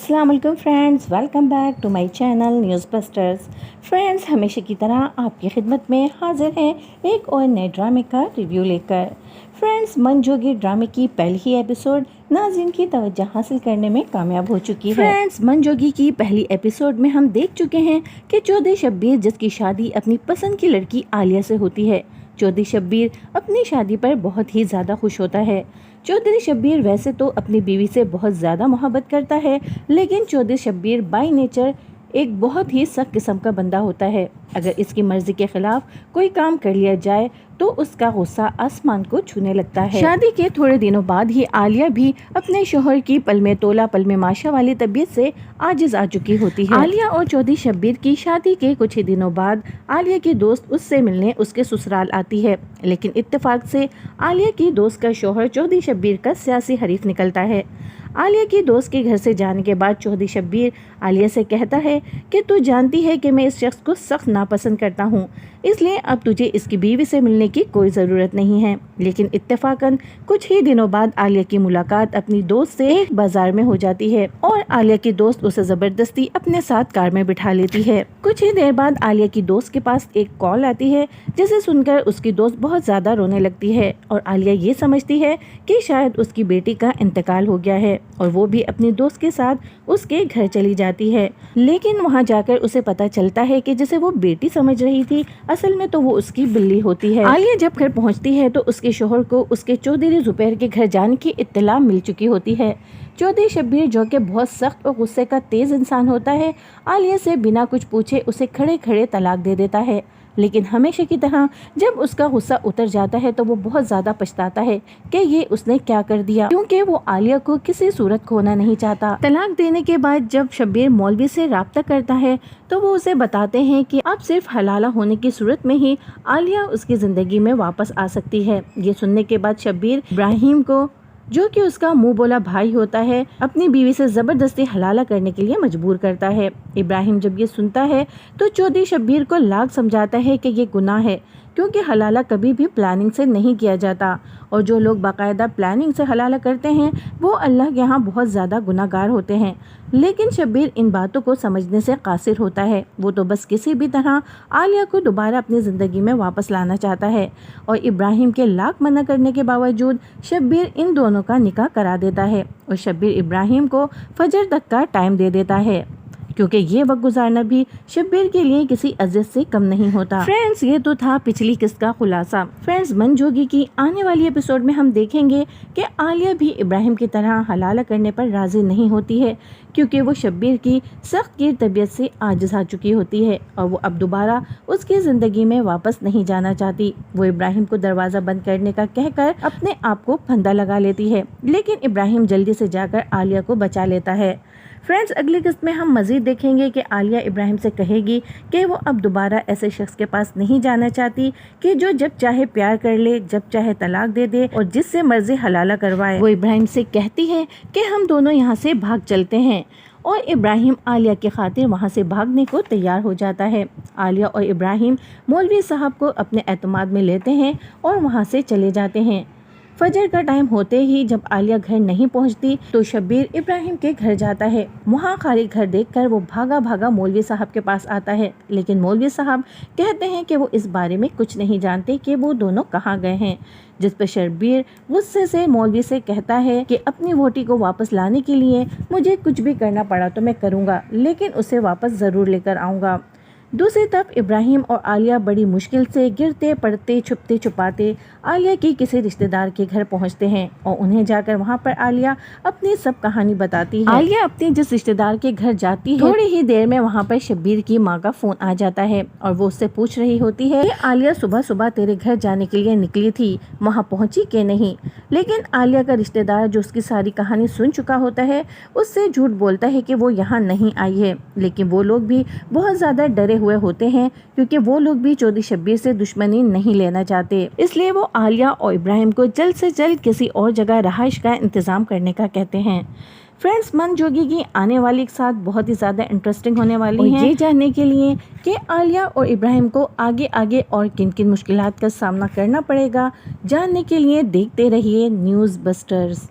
अस्सलाम वालेकुम friends, welcome back to my channel news busters. Friends, हमेशा की तरह आपकी खिदमत में हाजिर है एक और नए ड्रामे का रिव्यू लेकर। फ्रेंड्स, मन जोगी ड्रामे की पहली ही एपिसोड नाज़रीन की तवज्जो हासिल करने में कामयाब हो चुकी है। फ्रेंड्स, मन जोगी की पहली एपिसोड में हम देख चुके हैं कि चौधरी शब्बीर, जिसकी शादी अपनी पसंद की लड़की आलिया से होती है, चौधरी शब्बीर अपनी शादी पर बहुत ही ज़्यादा खुश होता है। चौधरी शब्बीर वैसे तो अपनी बीवी से बहुत ज़्यादा मोहब्बत करता है, लेकिन चौधरी शब्बीर बाय नेचर एक बहुत ही सख्त किस्म का बंदा होता है। अगर इसकी मर्जी के खिलाफ कोई काम कर लिया जाए तो उसका गुस्सा आसमान को छूने लगता है। शादी के थोड़े दिनों बाद ही आलिया भी अपने शोहर की पल में तोला पल में माशा वाली तबीयत से आजिज आ चुकी होती है। आलिया और चौधरी शब्बीर की शादी के कुछ ही दिनों बाद आलिया की दोस्त उससे मिलने उसके ससुराल आती है, लेकिन इत्तेफाक से आलिया की दोस्त का शोहर चौधरी शब्बीर का सियासी हरीफ निकलता है। आलिया की दोस्त के घर से जाने के बाद चौधरी शब्बीर आलिया से कहता है कि तू जानती है कि मैं इस शख्स को सख्त नापसंद करता हूँ, इसलिए अब तुझे इसकी बीवी से मिलने की कोई ज़रूरत नहीं है। लेकिन इत्तेफाकन कुछ ही दिनों बाद आलिया की मुलाकात अपनी दोस्त से एक बाजार में हो जाती है और आलिया की दोस्त उसे ज़बरदस्ती अपने साथ कार में बिठा लेती है। कुछ ही देर बाद आलिया की दोस्त के पास एक कॉल आती है, जिसे सुनकर उसकी दोस्त बहुत ज़्यादा रोने लगती है और आलिया ये समझती है कि शायद उसकी बेटी का इंतकाल हो गया है और वो भी अपनी दोस्त के साथ उसके घर चली जाती है। लेकिन वहाँ जाकर उसे पता चलता है कि जिसे वो बेटी समझ रही थी, असल में तो वो उसकी बिल्ली होती है। आलिया जब घर पहुँचती है तो उसके शोहर को उसके चौधरी जुबैर के घर जाने की इत्तला मिल चुकी होती है। चौधरी शब्बीर, जो कि बहुत सख्त और गुस्से का तेज इंसान होता है, आलिया से बिना कुछ पूछे उसे खड़े खड़े तलाक दे देता है। लेकिन हमेशा की तरह जब उसका गुस्सा उतर जाता है तो वो बहुत ज़्यादा पछताता है कि ये उसने क्या कर दिया, क्योंकि वो आलिया को किसी सूरत खोना नहीं चाहता। तलाक देने के बाद जब शब्बीर मौलवी से राब्ता करता है तो वो उसे बताते हैं कि अब सिर्फ हलाला होने की सूरत में ही आलिया उसकी ज़िंदगी में वापस आ सकती है। ये सुनने के बाद शब्बीर इब्राहिम को, जो कि उसका मुंह बोला भाई होता है, अपनी बीवी से ज़बरदस्ती हलाला करने के लिए मजबूर करता है। इब्राहिम जब ये सुनता है तो चौधरी शब्बीर को लाख समझाता है कि ये गुनाह है, क्योंकि हलाला कभी भी प्लानिंग से नहीं किया जाता और जो लोग बाकायदा प्लानिंग से हलाला करते हैं वो अल्लाह के यहाँ बहुत ज़्यादा गुनाहगार होते हैं। लेकिन शब्बीर इन बातों को समझने से कासिर होता है। वो तो बस किसी भी तरह आलिया को दोबारा अपनी ज़िंदगी में वापस लाना चाहता है और इब्राहिम के लाख मना करने के बावजूद शब्बीर इन दोनों का निकाह करा देता है और शब्बीर इब्राहिम को फजर तक का टाइम दे देता है, क्योंकि ये वक्त गुजारना भी शब्बीर के लिए किसी अज़्ज़त से कम नहीं होता। फ्रेंड्स, ये तो था पिछली किस्त का खुलासा। फ्रेंड्स, मन जोगी की आने वाली एपिसोड में हम देखेंगे कि आलिया भी इब्राहिम की तरह हलाला करने पर राज़ी नहीं होती है, क्योंकि वो शब्बीर की सख्त गिर तबीयत से आजिज़ आ चुकी होती है और वो अब दोबारा उसकी ज़िंदगी में वापस नहीं जाना चाहती। वो इब्राहिम को दरवाज़ा बंद करने का कहकर अपने आप को फंदा लगा लेती है, लेकिन इब्राहिम जल्दी से जाकर आलिया को बचा लेता है। फ्रेंड्स, अगली किस्त में हम मज़ीद देखेंगे कि आलिया इब्राहिम से कहेगी कि वो अब दोबारा ऐसे शख्स के पास नहीं जाना चाहती कि जो जब चाहे प्यार कर ले, जब चाहे तलाक दे दे और जिससे मर्जी हलाला करवाए। वो इब्राहिम से कहती है कि हम दोनों यहाँ से भाग चलते हैं और इब्राहिम आलिया की खातिर वहाँ से भागने को तैयार हो जाता है। आलिया और इब्राहिम मौलवी साहब को अपने एतमाद में लेते हैं और वहाँ से चले जाते हैं। फजर का टाइम होते ही जब आलिया घर नहीं पहुंचती तो शब्बीर इब्राहिम के घर जाता है। वहां खाली घर देखकर वो भागा भागा मौलवी साहब के पास आता है, लेकिन मौलवी साहब कहते हैं कि वो इस बारे में कुछ नहीं जानते कि वो दोनों कहाँ गए हैं। जिस पर शब्बीर गुस्से से मौलवी से कहता है कि अपनी वोटी को वापस लाने के लिए मुझे कुछ भी करना पड़ा तो मैं करूँगा, लेकिन उसे वापस ज़रूर लेकर आऊँगा। दूसरी तरफ इब्राहिम और आलिया बड़ी मुश्किल से गिरते पड़ते छुपते छुपाते आलिया की किसी रिश्तेदार के घर पहुंचते हैं और उन्हें जाकर वहां पर आलिया अपनी सब कहानी बताती है। आलिया अपने जिस रिश्तेदार के घर जाती है, थोड़ी ही देर में वहां पर शब्बीर की मां का फोन आ जाता है और वो उससे पूछ रही होती है कि आलिया सुबह सुबह तेरे घर जाने के लिए निकली थी, वहाँ पहुँची कि नहीं। लेकिन आलिया का रिश्तेदार, जो उसकी सारी कहानी सुन चुका होता है, उससे झूठ बोलता है कि वो यहाँ नहीं आई है। लेकिन वो लोग भी बहुत ज़्यादा डरे हुए होते हैं, क्योंकि वो लोग भी चौधरी शब्बीर से दुश्मनी नहीं लेना चाहते, इसलिए वो आलिया और इब्राहिम को जल्द से जल्द किसी और जगह रहाइश का इंतज़ाम करने का कहते हैं। फ्रेंड्स, मन जोगी की आने वाली के साथ बहुत ही ज़्यादा इंटरेस्टिंग होने वाली है, ये जानने के लिए कि आलिया और इब्राहिम को आगे आगे और किन किन मुश्किलात का सामना करना पड़ेगा। जानने के लिए देखते रहिए न्यूज़ बस्टर्स।